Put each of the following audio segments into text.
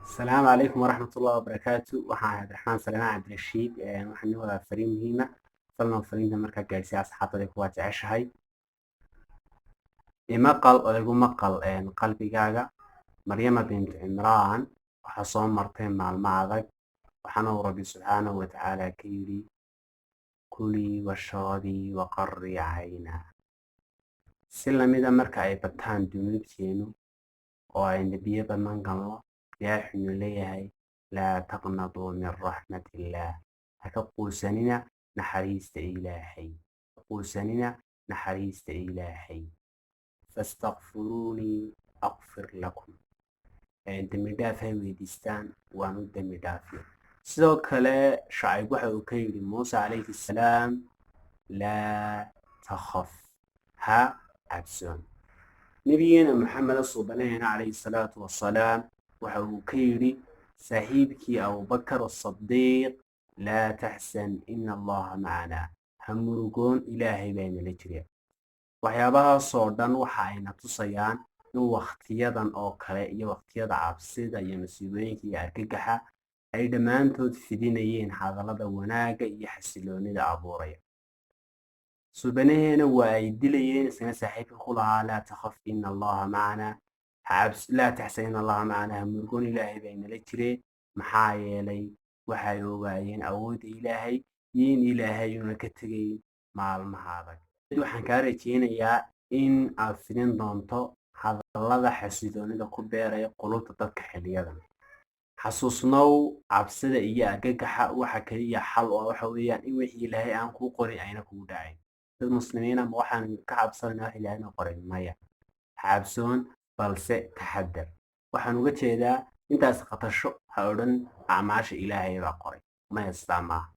السلام عليكم ورحمة الله وبركاته. waxaan عبد الرحمن سليمان عبد الرشيد waxaan idin wadaa fariin muhiim ah falna fariinta markaa gaarsiiya asxaabtada kuwa jeceshahay imaqal oo igu maqal qalbigaaga Maryama bint Imraan waxa soo martay maalmo adag waxaana uu Rabbi subxaanahu wa tacaala ka yidhi kulii washrabii waqarri cayna si lamida marka ay bataan dunuubteenu oo ay nebiyo badan galno ilaahay wuxuu leeyahay laa taqnaduu min raxmatillaah haka quusanina naxariista ilaahay fastakfiruunii aqfir lakum dembi dhaaf hay weydiistaan waan u dembi dhaafiyo sidoo kale shacayb waxa uu ka yidhi muuse calayhi salaam laa takhaf ha cabsoon nabigeena maxamed suubanaheena calayhi salaatu wassalaam waxa uu ka yidhi saaxiibkii abubakar asadiiq laa taxsan ina allaha macanaa ha murugoon ilaahay baa inala jira waxyaabahaasoo dhan waxa ayna tusayaan in wakhtiyadan oo kale iyo wakhtiyada cabsida iyo masiibooyinka iyo argagaxa ay dhammaantood fidinayeen hadallada wanaagga iyo xasiloonida abuuraya suubanaheena waa ay dilayeen isna saaxiibka ku lahaa laa takhaf ina allaha macanaa laa taxsan in allaha macanaa ha murugoon ilaahay baa inala jireen maxaa yeelay waxay ogaayeen awoodda ilaahay iyo in ilaahay una ka tegayn maalmaha adag waxaan kaa rajeynayaa in aad fidin doonto hadallada xasiloonida ku beeraya qulubta dadka xiliyadan xasuusnow cabsida iyo argagaxa waxa kaliya xal oo waxa weeyaan in wixii ilaahay aan kuu qorin ayna kugu dhacayn dad muslimiin ama waxaan ka cabsanayna wax ilaahayna qorin maya cabsoon balse taxadar waxaan uga jeedaa intaas qatasho ha odhan acmaasha ilaahay baa qoray maya sidaa maaha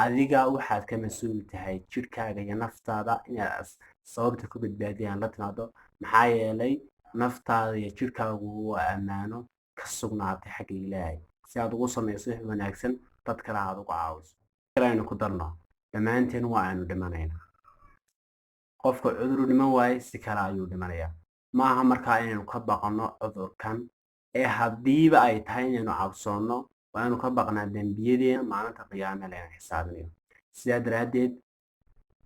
adiga waxaad ka mas-uul tahay jidhkaaga iyo naftaada inaad sababta ku badbaadiyaan la timaado maxaa yeelay naftaada iyo jidhkaagu waa ammaano ka sugnaatay xagga ilaahay si aad ugu samayso wix wanaagsan dad kale aad ugu caawiso aynu ku darno dhammaanteen waa aynu dhimanaynaa qofka cuduru dhiman waaye si kale ayuu dhimanayaa maaha markaa inaynu ka baqno cudurkan ee haddiiba ay tahay inaynu cabsoonno waa inu ka baqnaa dembiyadeena maalinta qiyaame layna xisaabinayo sidaa daraaddeed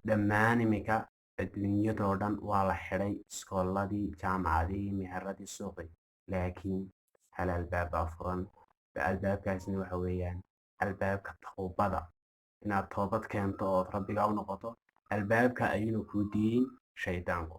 dhammaan iminka adduunyadoo dhan waa la xidhay iskooladii jaamacadihii meheradii suuqi laakiin hal albaab baa furan albaabkaasina waxa weeyaan albaabka towbada inaad toobad keento ood rabbiga u noqoto albaabka ayuuna kuu diiyin shaydaanku